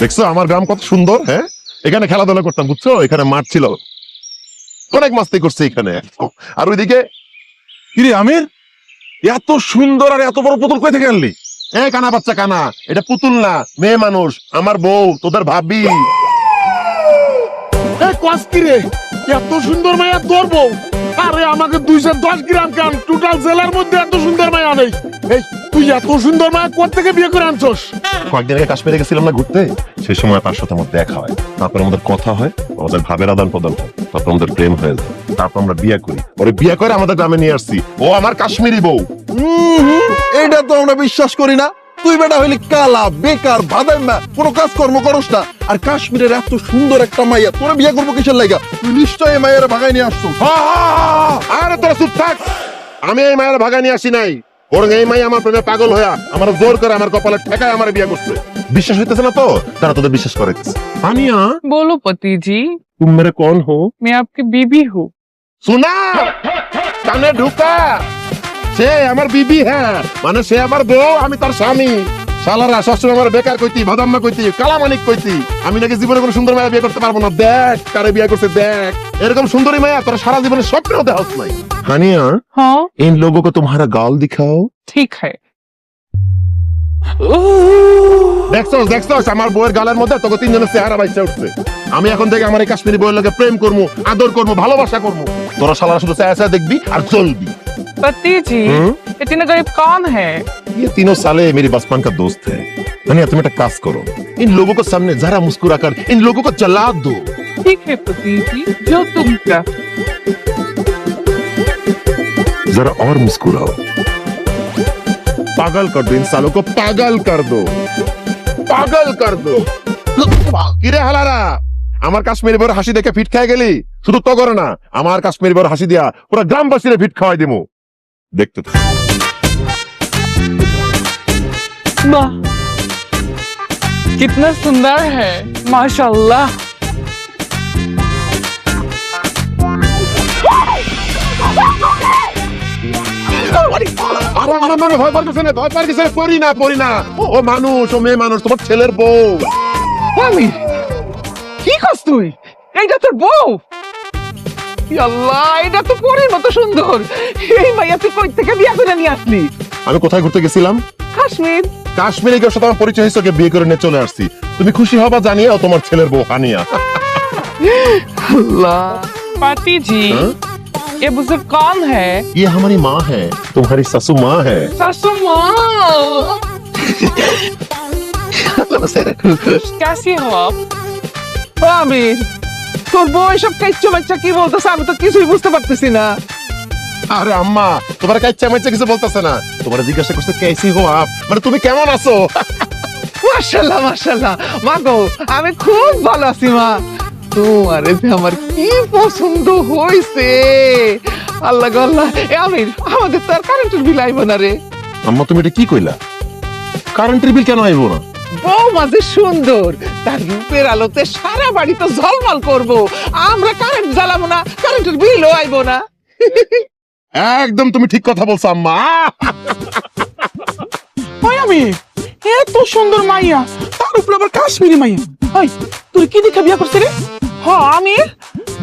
দেখছো আমার গ্রাম কত সুন্দর। হ্যাঁ, এখানে খেলাধুলা করতাম, বুঝছো? এখানে মাঠ ছিল, অনেক মাস্তি করছে এখানে। আর ওইদিকে কিরে আমির, এত সুন্দর আর এত বড় পুতুল কই থেকে আনলি? কানা বাচ্চা কানা, এটা পুতুল না, মেয়ে মানুষ, আমার বউ, তোদের ভাবি। কিরে এত সুন্দর মায়া তোর বউ? আরে আমাকে 210 গ্রাম কান, টোটাল জেলার মধ্যে এত সুন্দর মায়া নেই। এই তুই এত সুন্দর মায়া কোথা থেকে বিয়ে করে আনছস? কয়েকদিন আগে কাশ্মীরে গেছিলাম না ঘুরতে, সেই সময় তার সাথে আমার দেখা হয়, তারপর আমাদের কথা হয়, আমাদের ভাবের আদান প্রদান হয়, তারপর আমাদের প্রেম হয়ে যায়, তারপর আমরা বিয়ে করি। পরে বিয়ে করে আমাদের গ্রামে নিয়ে আসছি। ও আমার কাশ্মীরি বউ। এটা তো আমরা বিশ্বাস করি না। তুই বেটা হইলি কালা, বেকার, বাদাইমা, কোনো কাজ কর্ম করস না, আর কাশ্মীরের এত সুন্দর একটা মাইয়া তোরা বিয়ে করবো কিসের লাগা? তুই নিশ্চয়ই এই মাইয়ারে ভাগাই নিয়ে আসছো। আরে তোরা চুপ থাক, আমি এই মায়ের ভাগা নিয়ে আসি নাই, বরং এই মাই আমার প্রেমে পাগল হইয়া আমার জোর করে আমার কপালে ঠেকায় আমার বিয়ে করছে। বিশ্বাস হইতেছে না তো, তারা তোদের বিশ্বাস করাইতেছে। আনিয়া, बोलो पति जी, तुम मेरे कौन हो? मैं आपकी बीबी हूँ। सुना, কানে ঢুকা, সে আমার বিবি। হ্যাঁ, মানে সে আমার বউ, আমি তার স্বামী। শালারা সবসময় আমার বেকার কইতি, ভাদাম্মা কইতি, কালামানিক কইতি। আমি নাকি জীবনে কোনো সুন্দর মায়া বিয়ে করতে পারবো না। দেখ কারে বিয়ে করছে, দেখ এরকম সুন্দরী মায়া তোরা সারা জীবনে স্বপ্নেও দেখাস নাই। হানিয়া, हाँ इन लोगों को तुम्हारा गाल दिखाओ। ठीक है। দেখছস দেখছস, আমার বউয়ের গালের মধ্যে তোকে তিনজনের চেহারা বাইসে উঠছে। আমি এখন থেকে আমার এই কাশ্মীরি বউয়ের লগে প্রেম করবো, আদর করবো, ভালোবাসা করবো। তোরা শালারা শুধু চেয়ে চেয়ে দেখবি আর চলবি। पति जी, इतने गरीब कौन है? ये तीनों साले मेरे बचपन का दोस्त है। हानिया, तुम एक काज करो, इन लोगों को सामने जरा मुस्कुरा कर इन लोगों को जला दो। ठीक है पति जी, जो तुम का। जरा और मुस्कुराओ, पागल कर दो इन सालों को, पागल कर दो, पागल कर दो। কিরে হালারা, আমার কাশ্মীরি বউর হাসি দেখে ফিট খাই গেলি? শুধু তো করে না, আমার কাশ্মীরি বউর হাসি দিয়া পুরো গ্রামবাসীরে ফিট খাওয়াই দিমু। দেখতে থাক। वाह, कितना सुंदर है, माशाल्लाह। ভয় পার কিছু না, ভয় পার কিছু না, পড়ি না পড়ি না। ও মানুষ, ও মেয়ে মানুষ, তোমার ছেলের বউ। আমি কি করছ তুই? এইটা তোর বউ? আল্লাহ, এটা তো পরীর মতো সুন্দর। এই মাইয়া তুই কই থেকে বিয়ে করে নিয়ে আসলি? আমি কোথায় ঘুরতে গেছিলাম? কাশ্মীর। কাশ্মীরে গিয়ে সাথে আমার পরিচয় হয়েছে, ওকে বিয়ে করে নিয়ে চলে আসছি। তুমি খুশি হবা জানিয়ে, ও তোমার ছেলের বউ হানিয়া। अल्लाह। पाती जी, ये बुजुर्ग कौन है? ये हमारी माँ है, तुम्हारी ससु माँ है। सासू माँ। कैसी हो आप? আমির, তোর বউ এসব কাইচ্চা বাচ্চা কি বলতেছে? আমি তো কিছুই বুঝতে পারতেছি না। আরে আম্মা, তোমার কাচ্চা মাচ্চা কিছু বলতেছে না, তোমার জিজ্ঞাসা করছে কেসি হো আপ, মানে তুমি কেমন আছো। মাশাআল্লাহ মাশাআল্লাহ, মা গো আমি খুব ভালো আছি মা। তোমার এতে আমার কি পছন্দ হইছে, আল্লাহ গো আল্লাহ। এ আমির, আমাদের তো আর কারেন্টের বিল আইব না রে। আম্মা তুমি এটা কি কইলা? কারেন্টের বিল কেন আইবো না? বউ মাঝে সুন্দর, তার রূপের আলোতে সারা বাড়ি তো ঝলমল করবো। আমরা কারেন্ট জ্বালাবো না, কারেন্টের বিলও আইব না। একদম তুমি ঠিক কথা বলছো আম্মা। ওই আমি এত সুন্দর মাইয়া, তার উপরে আবার কাশ্মীরি মাইয়া। ওই তুই কি দেখে বিয়ে করছিস রে? হ্যাঁ আমি,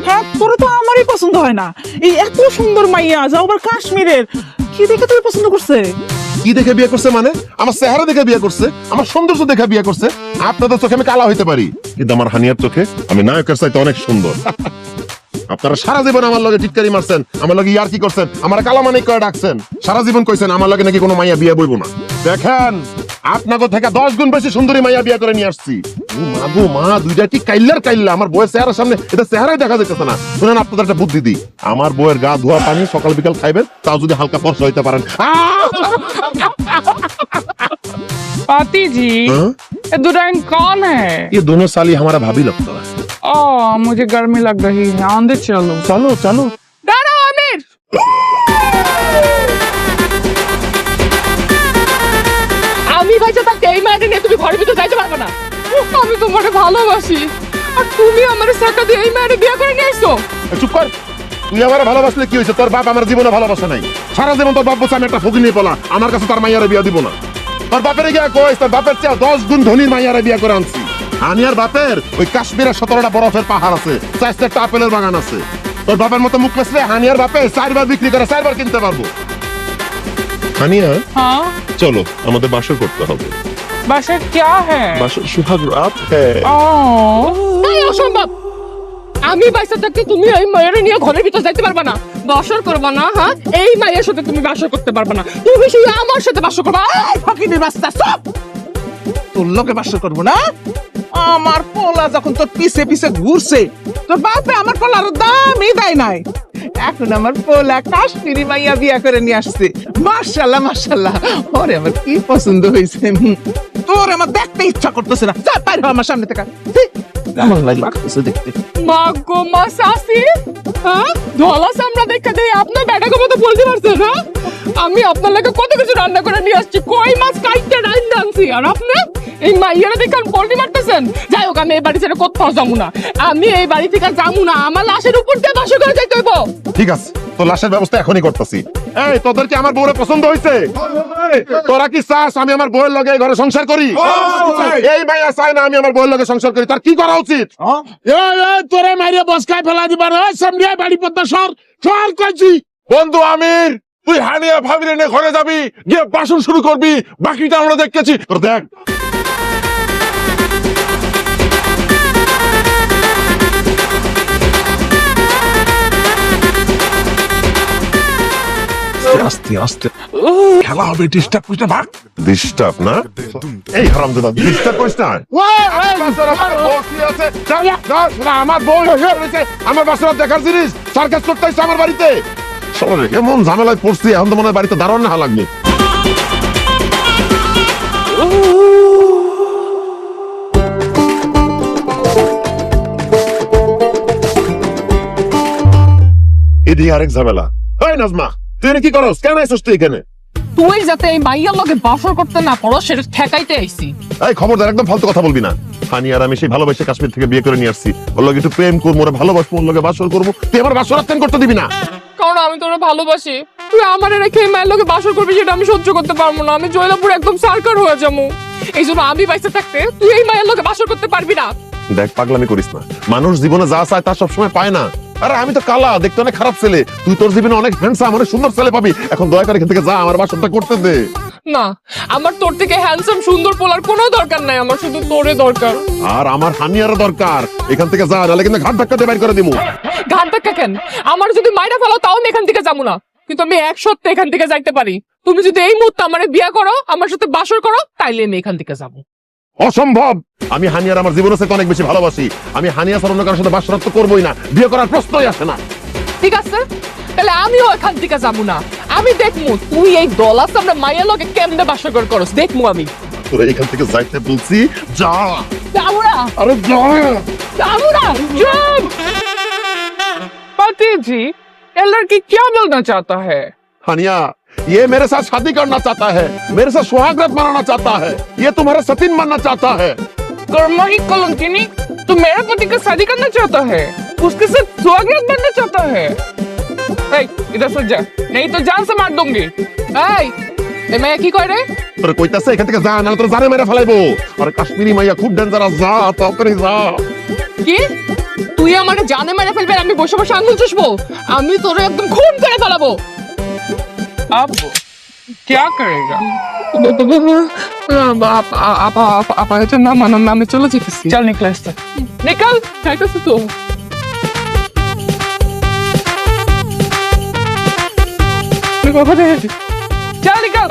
হ্যাঁ তোর তো আমারই পছন্দ হয় না। এই এত সুন্দর মাইয়া, যাও আবার কাশ্মীরের, কি দেখে তুই পছন্দ করছে? কি দেখে বিয়ে করছে মানে? আমার চেহারা দেখে বিয়ে করছে, আমার সৌন্দর্য দেখে বিয়ে করছে। আপনাদের চোখে আমি কালা হইতে পারি, কিন্তু আমার হানিয়ার চোখে আমি নায়কের চাইতে অনেক সুন্দর। আপনারা সারা জীবন আমার লগে টিটকারি মারছেন, আমার লগে ইয়ার কি করছেন, আমার কালামানিক করে ডাকছেন, সারা জীবন কইছেন আমার লগে নাকি কোনো মাইয়া বিয়ে বইব না। দেখেন, আপনাকে থেকে 10 গুণ বেশি সুন্দরী মাইয়া বিয়ে করে নিয়ে আসছি। মা গো মা, দুইটা ঠিক কাইল্লার কাইল্লা, আমার বউয়ের চেহারার সামনে এটা চেহারাই দেখা যাইতেছে না। শুনেন, আপনাদের একটা বুদ্ধি দিই, আমার বউয়ের গা ধোয়া পানি সকাল বিকাল খাইবেন, তাও যদি হালকা ফর্সা হইতে পারেন। पाती जी, ये दुल्हन कौन है? ये दोनों साली हमारा भाभी लगता है। मुझे गर्मी लग रही है, अंदर चलो। चलो चलो। দাঁড়াও আমির। আমি ভাইজা থাকতে এই মায়ের নিয়ে তুমি ঘরের ভিতর যাইতে পারবে না। আমি তোমাকে ভালোবাসি, আর তুমি আমার সাকা দিয়ে এই মায়ের বিয়ে করে নিয়ে আসছো। চুপ কর, তুই আমার ভালোবাসলে কি হয়েছে? তোর বাপ আমার জীবনে ভালোবাসা নাই। সারা জীবন তোর বাপ বলছে আমি একটা ফকির নিয়ে পলা, আমার কাছে তার মাইয়ারে বিয়ে দিব না। তোর বাপের গিয়া কইস, তোর বাপের চেয়ে 10 গুণ ধনীর মাইয়ারে বিয়ে করে আনছি। হানিয়ার বাপের ওই কাশ্মীরের 17টা বরফের পাহাড় আছে, 4টা আপেলের বাগান আছে। তোর বাপের মতো মুখ বেসলে হানিয়ার বাপে 4বার বিক্রি করে 4বার কিনতে পারবো। হানিয়া हाँ চলো আমাদের বাসর করতে হবে। बाशा क्या है বাসর সুহাগ রাত হ্যাঁ। এই অসম্ভব। আমি বাইসা থাকতে তুমি এই মায়ের নিয়ে ঘরের ভিতর যাইতে পারবা না, বাসর করবা না। হ্যাঁ, এই মায়ের সাথে তুমি বাসর করতে পারবা না, তুমি শুধু আমার সাথে বাসর করবা। ফকিনের বাস্তা সব তোর লোকে বাস করবো না। আমার পোলা যখন তোর পিছে পিছে ঘুরছে, তোর বাপে আমার পোলার দামই দেয় নাই। এখন আমার পোলা কাশ্মীরি মাইয়া বিয়া করে নিয়ে আসছে। মাশাআল্লাহ মাশাআল্লাহ, ওরে আমার কি পছন্দ হয়েছে। তোর আমার দেখতে ইচ্ছা করতেছে না, যা বাইরে হ আমার সামনে থেকে। ছি, কেমন লাগতেছে দেখতে। মা গো মা শাশি, হ্যাঁ ধলা সামরা দেখা দেয় আপনার বেটাকে মতো বলতে পারছেন। হ্যাঁ, আমি আপনার লাগে কত কিছু রান্না করে নিয়ে আসছি, কই মাছ কাইটে রান্না আনছি, আর আপনি এই মাইয়ারা দেখে পল্টি মারতেছেন। যাই হোক, আমি এই বাড়ি ছেড়ে কোথাও যাবো না, আমি এই বাড়ি থেকে যাবো না, আমার লাশের উপর দিয়ে বাসা করে যাইতে হইব। ঠিক আছে, তো লাশের ব্যবস্থা এখনই করতেছি। এই তোদের কি আমার বউরে পছন্দ হয়েছে? তোরা কি চাস আমি আমার বউয়ের লগে এই ঘরে সংসার করি? এই মাইয়া চায় না আমি আমার বউয়ের লগে সংসার করি, তার কি করা উচিত? তোরে মাইরে বসকায় ফেলা দিবার হয় সামনে বাড়ি পদ্মা সর সর কইছি। বন্ধু আমির, তুই হানিয়া ভাবিরে নিয়ে ঘরে যাবি, গিয়ে বাসন শুরু করবি, বাকিটা আমরা দেখতেছি। তোর দেখ আস্তে আস্তে খেলা হবে, ডিস্টার্ব করতে ভাগ। ডিস্টার্ব না? এই হারামজাদা ডিস্টার্ব করিস না। আমার বউ হয়েছে, আমার বাসা দেখার জিনিস সার্কাস করতে আসছে আমার বাড়িতে। সবাই এমন ঝামেলায় পড়ছি, এখন তো মনে হয় বাড়িতে দাঁড়ানো না লাগবে। এদিকে আরেক ঝামেলা। এই নাজমা, তুই এখানে কি করস? কেন আইছস তুই এখানে? তুই যাতে এই মাইয়ার লগে বাসর করতে না পারো সেটা ঠেকাইতে আইছি। এই খবরদার, একদম ফালতু কথা বলবি না। হানি আর আমি সেই ভালোবাসে কাশ্মীর থেকে বিয়ে করে নিয়ে আসছি, ওর লগে একটু প্রেম করবো, ওরা ভালোবাসবো, ওর লগে বাসর করবো। তুই আমার বাসর আত্মেন করতে দিবি না। কারণ আমি তোরা ভালোবাসি, তুই আমার রেখে এই মায়ের লগে বাসর করবি সেটা আমি সহ্য করতে পারবো না। আমি জয়লাপুর একদম সার্কার হয়ে যাবো। এই জন্য আমি বাইসে থাকতে তুই এই মায়ের লগে বাসর করতে পারবি না। দেখ পাগলামি করিস না, মানুষ জীবনে যা চায় তা সবসময় পায় না। আরে আমি তো কালা, দেখতে অনেক খারাপ ছেলে, তুই তোর জীবনে অনেক হ্যান্ডসাম, অনেক সুন্দর ছেলে পাবি। এখন দয়া করে এখান থেকে যা, আমার বাসরটা করতে দে। না, আমার তোর থেকে হ্যান্ডসাম সুন্দর পোলার কোনো দরকার নাই, আমার শুধু তোরে দরকার। আর আমার হানিয়ারও দরকার। এখান থেকে যা, নাহলে কিন্তু ঘাট ধাক্কা দিয়ে বাইর করে দিবো। ঘাট ধাক্কা কেন? আমার যদি মাইরা ফেলো তাও আমি এখান থেকে যাবো না, কিন্তু আমি এক সপ্তাহে এখান থেকে যাইতে পারি। তুমি যদি এই মুহূর্তে আমার বিয়ে করো, আমার সাথে বাসর করো, তাইলে আমি এখান থেকে যাবো। অসম্ভব। আমি হানিয়ার আমার জীবনের সাথে অনেক বেশি ভালোবাসি। আমি হানিয়া ছাড়া অন্য কারোর সাথে বাসর তো করবোই না, বিয়ে করার প্রশ্নই আসে না। ঠিক আছে, তাহলে আমিও এখান থেকে যাবো না। আমি দেখবো তুই এই দলাস আমরা মায়ের লগে কেমনে বাসর করস, দেখবো আমি। তোরা এখান থেকে যাইতে বলছি, যা। যাবো না, আরে যা। যাবো না, যাব। पति जी, ये लड़की क्या बोलना चाहता है? हानिया, ये मेरे साथ शादी करना चाहता है, मेरे साथ सुहागरात मनाना चाहता है, ये तुम्हारा सतीन बनना चाहता है। कर्मा की कलंकिनी, तू मेरे पति का शादी करना चाहता है, उसके साथ सुहागरात बनना चाहता है। ए, इधर से जा, नहीं तो जान से मार दूंगी। এই এই মাইয়া কি কয় রে? তোরা কইতাছে এখান থেকে যা, নাহলে তোর জানে মেরে ফেলাইবো। আরে কাশ্মীরি মাইয়া খুব ডেঞ্জারাস, যা তাড়াতাড়ি যা। কি তুই আমাকে জানে মেরে ফেলবে, আমি বসে বসে আঙুল চুষবো? আমি তোরে একদম খুন করে ফেলাবো। अब क्या करेगा? আপা এটা না মানার নামে চলে যেতেছি। चल निकल इससे। নিকাল যাইতেছি তো। चल निकल।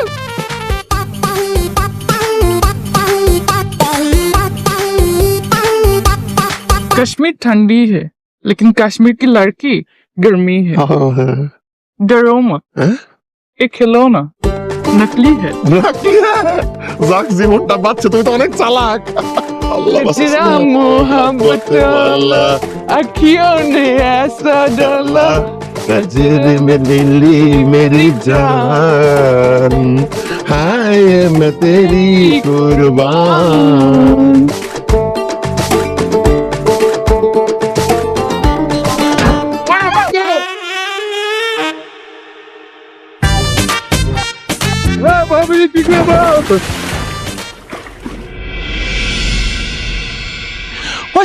कश्मीर ठंडी है, लेकिन कश्मीर की लड़की गर्मी है। डरो मत, ये खिलौना नकली है। যাক, জীবনটা বাচ্চা, তুমি তো অনেক চালাক। আল্লাহ तेरा मोहब्बत वाला अखियों ने ऐसा डाला, नजर में दिली मेरी जान, हाय मैं तेरी कुर्बान।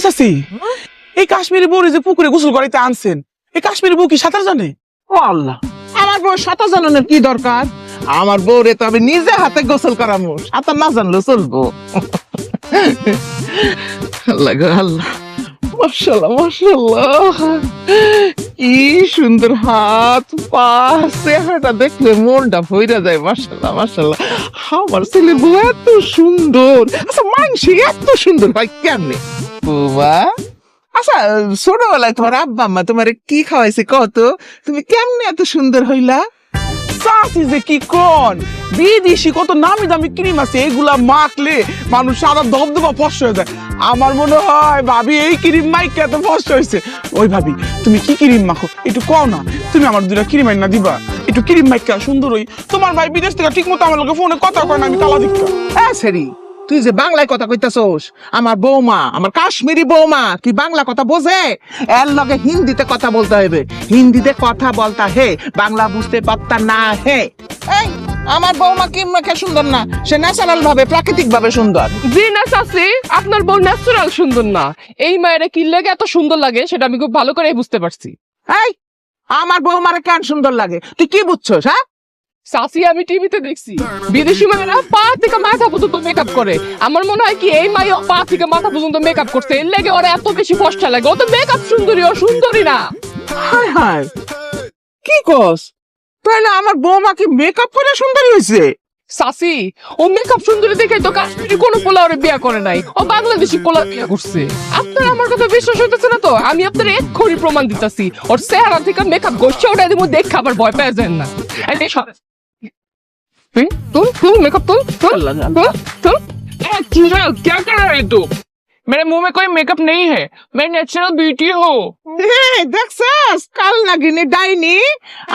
চাচি, এই কাশ্মীরি বউ যে পুকুরে গোসল করাইতে আনছেন, এই কাশ্মীরি বউ কি সাঁতার জানে? ও আল্লাহ, আমার বউ সাঁতার জানানোর কি দরকার? আমার বউরে তো আমি নিজে হাতে গোসল করামু, সাঁতার না জানলেও চলবো। আল্লাহ গো আল্লাহ, মাশাআল্লাহ মাশাআল্লাহ, কি সুন্দর হাত পা, চেহারাটা দেখলে মনটা ভইরা যায়। মাশাআল্লাহ মাশাআল্লাহ, আমার ছেলে বউ এত সুন্দর। আচ্ছা, মানসি এত সুন্দর হয় কেমনে? বৌমা, আচ্ছা ছোটবেলায় তোমার আব্বা আম্মা তোমার কি খাওয়াইছে কত? তুমি কেমনে এত সুন্দর হইলা? চাচি যে কি কোন, বিদেশি কত নামি দামি ক্রিম আছে, এগুলা মাখলে মানুষ সারা ধবধবা ফর্স হয়ে যায়। আমার মনে হয় ভাবি এই ক্রিম মাইকে এত ফর্স হয়েছে। ওই ভাবি, তুমি কি ক্রিম মাখো একটু কও না, তুমি আমার দুটা ক্রিম আইনা দিবা, একটু ক্রিম মাইকা সুন্দর হই। তোমার ভাই বিদেশ থেকে ঠিক মতো আমার লোকে ফোনে কথা কয় না, আমি কালা দিক্কা। সেরি, তুই যে বাংলায় কথা কইতাছস, আমার বৌমা, আমার কাশ্মীরি বৌমা কি বাংলা কথা বোঝে? এর লগে হিন্দিতে কথা বলতে হবে, হিন্দিতে কথা বলতা হে, বাংলা বুঝতে পারতা না হে। এই, আমার বৌমা কি মুখে সুন্দর না, সে ন্যাচারাল ভাবে প্রাকৃতিক ভাবে সুন্দর। জি না চাচি, আপনার বউ ন্যাচারাল সুন্দর না। এই মায়েরা কি লাগে এত সুন্দর লাগে সেটা আমি খুব ভালো করে বুঝতে পারছি। এই, আমার বৌমারে কেন সুন্দর লাগে তুই কি বুঝছস? হ্যাঁ চাচি, আমি টিভিতে দেখছি বিদেশি মায়েরা পা থেকে মাথা পর্যন্ত মেকআপ করে। আমার মনে হয় কি এই মাইও পা থেকে মাথা পর্যন্ত মেকআপ করছে, এর লেগে ওরা এত বেশি ফর্সা লাগে। ও তো মেকআপ সুন্দরী, ও সুন্দরী না। হায় হায়, কি কস? তাহলে আমার বৌমা কি মেকআপ করে সুন্দরী হয়েছে? চাচি, ও মেকআপ সুন্দরী দেখে তো কাশ্মীরি কোনো পোলা ওরে বিয়া করে নাই, ও বাংলাদেশি পোলা বিয়া করছে। আপনার আমার কথা বিশ্বাস হইতেছে না তো আমি আপনার এক্ষুনি প্রমাণ দিতেছি। ওর চেহারা থেকে মেকআপ গোষ্ঠী ওটা দিব, দেখে আবার ভয় পেয়ে যায় না। এই সব तुम मेकअप तुम क्या कर रहे हो तुम? मेरे मुंह में कोई मेकअप नहीं है, मैं नेचुरल ब्यूटी हूँ। দেখছস, কাল নাগিনী ডাইনি,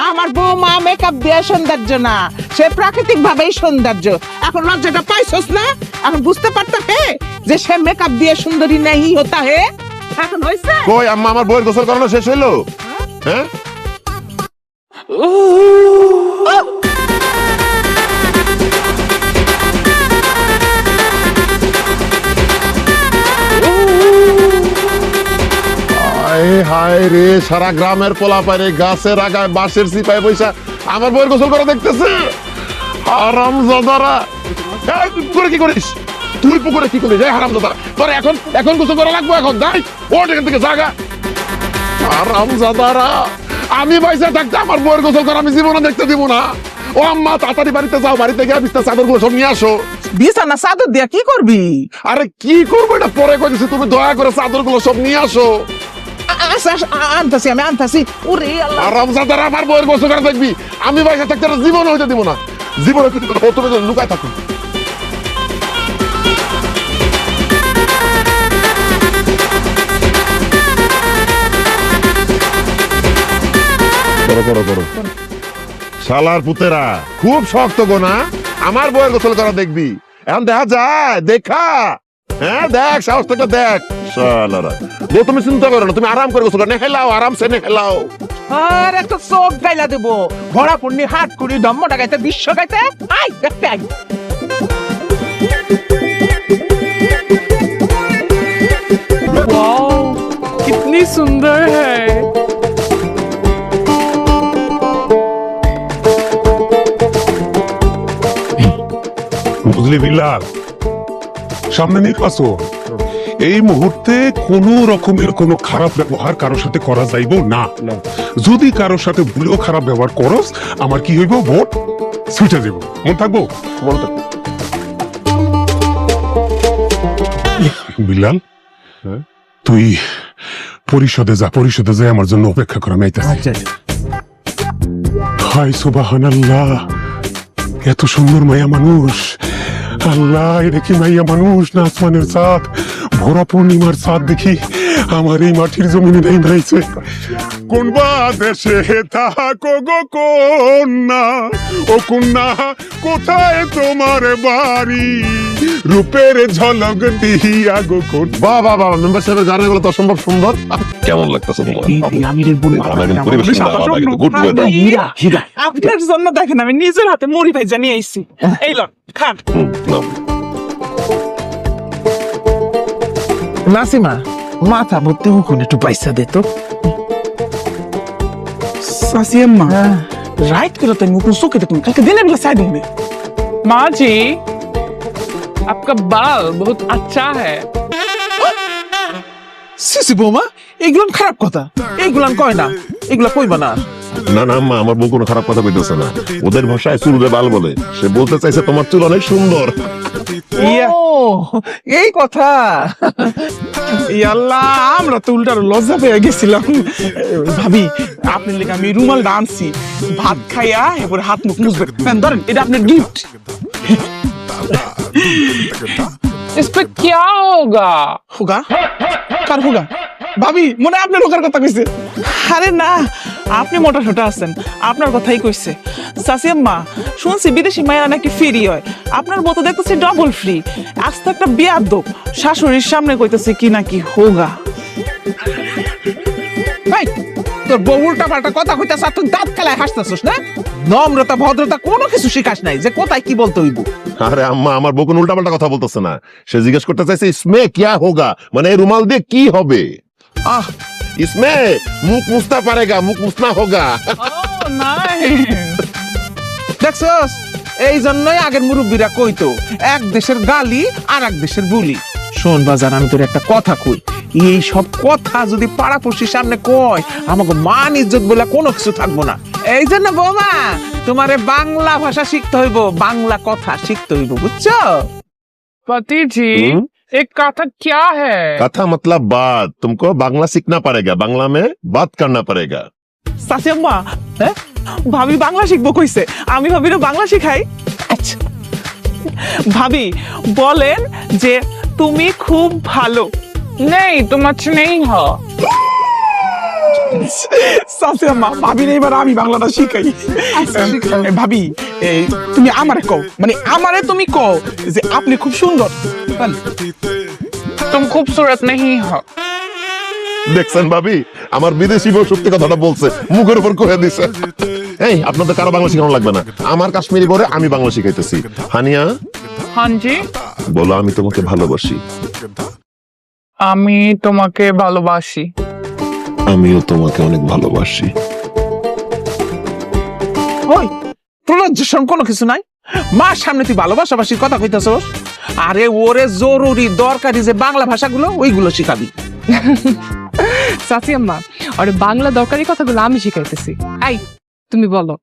আমার বৌমা মেকআপ দিয়ে সৌন্দর্য না, সে প্রাকৃতিক ভাবেই সৌন্দর্য। এখন লজ্জাটা পাইছস না? এখন বুঝতে পারতা হে যে সে মেকআপ দিয়ে সুন্দরী নাই হতা হে? এখন হইছে? কই আম্মা, আমার বউয়ের গোসল করানো শেষ হইলো? হ্যাঁ, হায় হায় রে, সারা গ্রামের পোলা পারে গাছের আগায় বাঁশের সিপায় বৈশা আমার বউয়ের গোসল করা দেখতেছে। হারাম জাদারা, তুই পুকুরে কি করিস? তুই পুকুরে কি করিস? হারাম জাদারা, তোর এখন এখন গোসল করা লাগবে। এখন যাই, ওঠ এখান থেকে জাগা। হারাম জাদারা, আমি পয়সা থাকতে আমার বউয়ের গোসল করা আমি জীবনে দেখতে দিব না। ও আম্মা, তাড়াতাড়ি বাড়িতে যাও, বাড়িতে গিয়ে বিস্তার চাদরগুলো সব নিয়ে আসো। বিছানা চাদর দিয়া কি করবি? আরে কি করবো এটা পরে কইতেছি, তুমি দয়া করে চাদরগুলো সব নিয়ে আসো। আচ্ছা আনতাছি, আমি আনতাছি। ওরে আল্লাহ, আরামজাদারা, আমার বউয়ের গোসল করা দেখবি আমি পয়সা থাকতে জীবনে হইতে দিব না। জীবনে তুমি লুকায় থাকো। করো করো করো, শালার পুতেরা খুব শক্ত গো না, আমার বউয়ের গোসল করা দেখবি। এখন দেখা যায়, দেখা, হ্যাঁ দেখ, সাহস থেকে দেখ। শালারা, বউ তুমি চিন্তা করো না, তুমি আরাম করে গোসল করো, নে খেলাও, আরামসে নে খেলাও। আর একটা চোখ গাইলা দেবো, ভরা পড়নি হাট করি ধম্মটা গাইতে বিশ্ব গাইতে। আই দেখতে আই। वाओ, कितनी सुंदर है। বুঝলি বিলাল, সামনে নির্বাচন, এই মুহূর্তে কোনো রকমের কোনো খারাপ ব্যবহার কারোর সাথে করা যাইব না। যদি কারোর সাথে ভুলেও খারাপ ব্যবহার করস, আমার কি হইব? ভোট ছুটে যাব। মন থাকবো? বিলাল, তুই পরিষদে যা, পরিষদে যাই আমার জন্য অপেক্ষা করা নাইতেছে। হায় সুবহানাল্লাহ, এত সুন্দর মায়া মানুষ। আল্লাহ, এটা কি মাইয়া মানুষ না আসমানের চাঁদ? ভরা পূর্ণিমার চাঁদ দেখি আমার এই মাটির জমিনে নেই নাইছে। কোন বা দেশে থাকো গো কন্যা, ও কন্যা কোথায় তোমার বাড়ি? রূপের ঝলক দিয়া গো কোন। বাহ বাহ বাহ, মেম্বার সাহেবের গানগুলো তো অসম্ভব সুন্দর। কেমন লাগতেছে তোমার? আপনার জন্য দেখেন আমি নিজের হাতে মুড়ি ভাই জানিয়ে আইছি। এই লন খান। নাসিমা, মাথা ভর্তি উকুন একটু পয়সা দে তো। सासी अम्मा राइट करो तो मुकुल सो के तुम कल के दिन अगला साइड में माँ जी आपका बाल बहुत अच्छा है। সিসি বৌমা এগুলান খারাপ কথা, এগুলান কয় না, এগুলা কইবা না। না না আম্মা, আমার বউ কোনো খারাপ কথা কইতেছে না। ওদের ভাষায় চুলরে বাল বলে। সে বলতে চাইছে তোমার চুল অনেক সুন্দর। ও এই কথা। আল্লাহ আমরা তো উল্টার লজ্জা পেয়ে গেছিলাম। ভাবি আপনার লেগে আমি রুমাল ডানছি, ভাত খাইয়া এরপর হাত মুখ মুছবেন, ধরেন এটা আপনার গিফট। इस पे क्या होगा? হোগা কার হোগা? ভাবি মনে হয় আপনার হোগার কথা কইছে। আরে না, আপনি মোটা সোটা আছেন, আপনার কথাই কইছে। সাসি আম্মা শুনছি বিদেশি মায়েরা নাকি ফ্রি হয়, আপনার মতো দেখতেছি ডবল ফ্রি। আজ তো একটা বেয়াদব শাশুড়ির সামনে কইতেছে কি নাকি হোগা। ভাই তোর বউ উল্টা পাল্টা কথা কইতাছ আর তুই দাঁত খেলায় হাসতাছস না? নম্রতা ভদ্রতা কোনো কিছু শিখাস নাই যে কোথায় কি বলতে হইব। আরে আম্মা, আমার বউ কোনো উল্টাপাল্টা কথা বলতেছে না। সে জিজ্ঞেস করতে চাইছে ইসমে কিয়া হোগা, মানে এই রুমাল দিয়ে কি হবে। আহ ইসমে মুখ মুছনা পারেগা, মুখ মুছনা হোগা। দেখছস, এই জন্যই আগের মুরব্বীরা কইতো এক দেশের গালি আর এক দেশের বুলি। শোন বাজান, আমি তোর একটা কথা কই, এই সব কথা যদি পাড়াপড়শির সামনে কয় আমাকে মান ইজ্জত বলে কোনো কিছু থাকবো না। এই জন্য বৌমা তোমারে বাংলা ভাষা শিখতে হইব, বাংলা কথা শিখতে হইব, বুঝছো? पति जी एक कथा क्या है? कथा मतलब बात। तुमको बांग्ला सीखना पड़ेगा, बांग्ला में बात करना पड़ेगा। সাসি আম্মা ভাবি বাংলা শিখবো কইছে, আমি ভাবির বাংলা শিখাই। আচ্ছা ভাবি বলেন যে তুমি খুব ভালো। नहीं तुम अच्छे नहीं हो। সাসি আম্মা ভাবির এবার আমি বাংলাটা শিখাই। ভাবি এই তুমি আমারে কও, মানে আমারে তুমি কও যে আপনি খুব সুন্দর। तुम खूबसूरत नहीं हो। দেখছেন ভাবি, আমার বিদেশি বউ সত্যি কথাটা বলছে, মুখের উপর কয়ে দিছে। এই আপনাদের কারো বাংলা শেখানো লাগবে না, আমার কাশ্মীরি বলে আমি বাংলা শিখাইতেছি। হানিয়া हाँ जी বলো আমি তোমাকে ভালোবাসি। আমি তোমাকে ভালোবাসি। আমিও তোমাকে অনেক ভালোবাসি। ওই তোর লজ্জাশরম কোনো কিছু নাই? মার সামনে তুই ভালোবাসাবাসির কথা কইতাছস? আরে ওরে জরুরি দরকারি যে বাংলা ভাষাগুলো ওইগুলো শিখাবি। সাসি আম্মা আর বাংলা দরকারি কথাগুলো আমি শিখাইতেছি। আই তুমি বলো,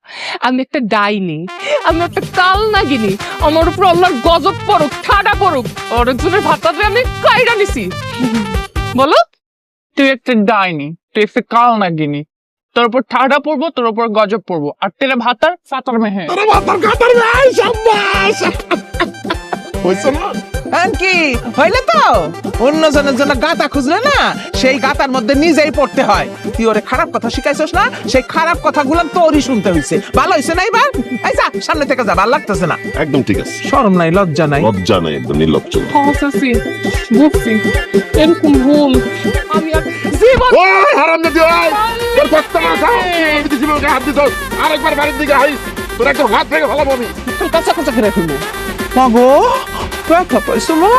আমি একটা ডাইনি, আমি একটা কাল নাগিনী, আমার উপর আল্লাহর গজব পড়ুক, ঠাডা পড়ুক, অনেকজনের ভাতাতে আমি কাইরা নিছি। বলো, তুই একটা ডাইনি, তুই একটা কাল নাগিনী, তোর উপর ঠাডা পড়বো, তোর উপর গজব পড়বো, আর তেরা ভাতার ফাতার মেহে। হইছে না? কি হইলে তো অন্যজনের জন্য গাতা খুঁজলে না, সেই গাতার মধ্যে নিজেই পড়তে হয়। তুই ওরে খারাপ কথা শিখাইছস না, সেই খারাপ কথাগুলো তোরই শুনতে হইছে। ভালো হইছে না এবার? এই যা সামনে থেকে যা, ভালো লাগতেছে না। একদম ঠিক আছে, শরম নাই, লজ্জা নাই। লজ্জা নাই, একদম নির্লজ্জ। হ্যাঁ সাসি বুঝছি, এরকম ভুল আমি আর জীবন। ওই হারামজাদি, ওই তোর কষ্ট না খাও, বিদেশি বউকে হাত দিছস, আরেকবার বাড়ির দিকে আইস, তোর একদম হাত ভেঙে ফেলাবো আমি। কাঁচা কাঁচা ফেরে ফেলবো। মাগো ব্যথা পাইছো মা?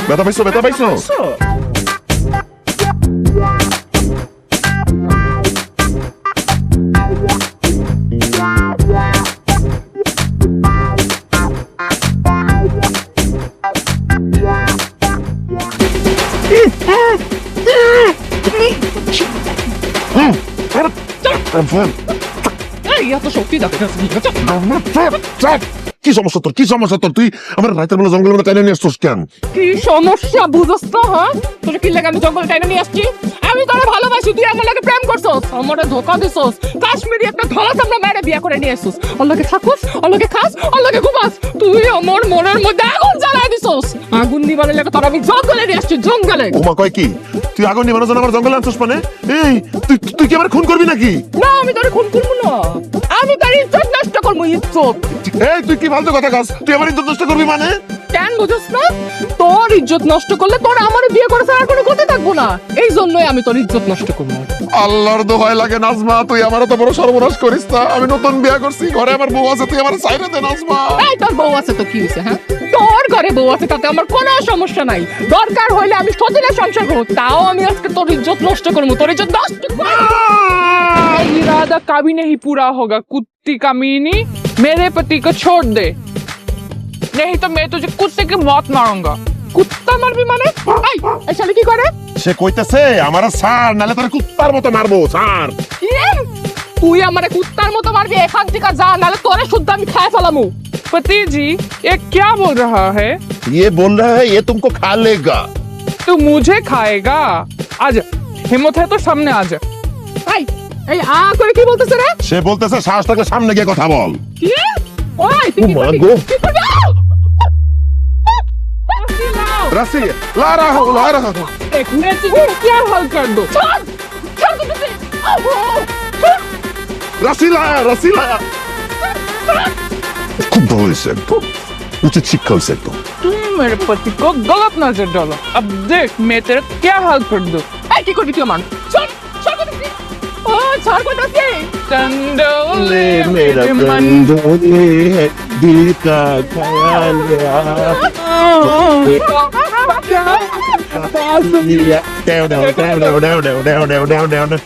ব্যথা পাইছো, ব্যথা পাইছো? এই এত শক্তি দেখে কি সমস্যা তোর? কি সমস্যা তোর? তুই আমার রাতের বেলা জঙ্গলের মধ্যে টাইনে নিয়ে আসছিস কেন? কি সমস্যা বুঝছ তো? হ্যাঁ তোর কি লাগে আমি জঙ্গল টাইনা নিয়ে আসছি? আমি তোরে ভালোবাসি, তুই আমার লাগে প্রেম করছস, আমারে ধোকা দিছস, কাশ্মীরি একটা ধলা চামড়া মেরে বিয়ে করে নিয়ে আসছিস, ওর লাগে থাকুস, ওর লাগে খাস, ওর লাগে ঘুমাস, তুই আমার মনের মধ্যে আগুন জ্বালায় দিছস। আগুন নিবানোর লাগে তোর আমি জঙ্গলে নিয়ে আসছি, জঙ্গলে। ওমা কয় কি? তুই আগুন নিবানোর জন্য আমার জঙ্গলে আনছিস মানে? এই তুই কি আমার খুন করবি নাকি? না আমি তোরে খুন করবো না, আমি তোর ইজ্জত নষ্ট করবো, ইজ্জত। এই তুই কি ফালতু কথা কস? তুই আমার ইজ্জত নষ্ট করবি মানে? কেন বুঝছ না? তোর ইজ্জত নষ্ট করলে তোর আমার বিয়ে করে ছাড়া আর কোনো গতি থাকবো না। এই জন্যই আমি তোর ইজ্জত নষ্ট করবো। আল্লাহর দোহাই লাগে নাজমা, তুই আমার তো বড় সর্বনাশ করিস না। আমি নতুন বিয়ে করছি, ঘরে আমার বউ আছে, তুই আমার সাইরে দে নাজমা। এই তোর বউ আছে তো কি হয়েছে? হ্যাঁ, তোর ঘরে বউ আছে তাতে আমার কোনো সমস্যা নাই। দরকার হইলে আমি সতীনের সংসার করবো, তাও আমি আজকে তোর ইজ্জত নষ্ট করবো। তোর ইজ্জত নষ্ট इरादा कभी नहीं पूरा होगा कुत्ती कमीनी मेरे पति को छोड़ दे नहीं तो मैं तुझे कुत्ते की मौत मारूंगा কুত্তা মারবি মানে? এই এই শালি কি করে? সে কইতেছে আমার স্যার, নালে তোর কুত্তার মতো মারবো স্যার। কি? তুই আমারে কুত্তার মতো মারবি? এখান থেকে যা, নালে তোরে শুদ্ধ আমি খায় ফেলামু। पति जी ये क्या बोल रहा है ये बोल रहा है ये तुमको खा लेगा। तू मुझे खाएगा आजा हिम्मत है तो सामने आजा এই এই আ করে কি বলতেছ রে? সে বলতেছে সাহস থাকলে সামনে গিয়ে কথা বল। কি? ওই তুই কি ও মা করবি? গো। কি করবি? রাসি লা রাহু লা রাহু। एक मैं तुझे क्या हाल कर दो ছাড়! ছাড় তো তুই! রাসিলা রাসিলা। খুব ভালো হয়েছে, একদম উচিত শিক্ষা হয়েছে একদম। तुम मेरे पति को गलत नजर डालो अब देख मैं तेरा क्या हाल कर दूं এই কি করবি তুই আমার? ছাড়! ছাড় তো তুই! ও ছাড় কইতাছি। चंडोले मेरा मेरे मन कंडोले है दिल का ख्याल down down down down down down down down down down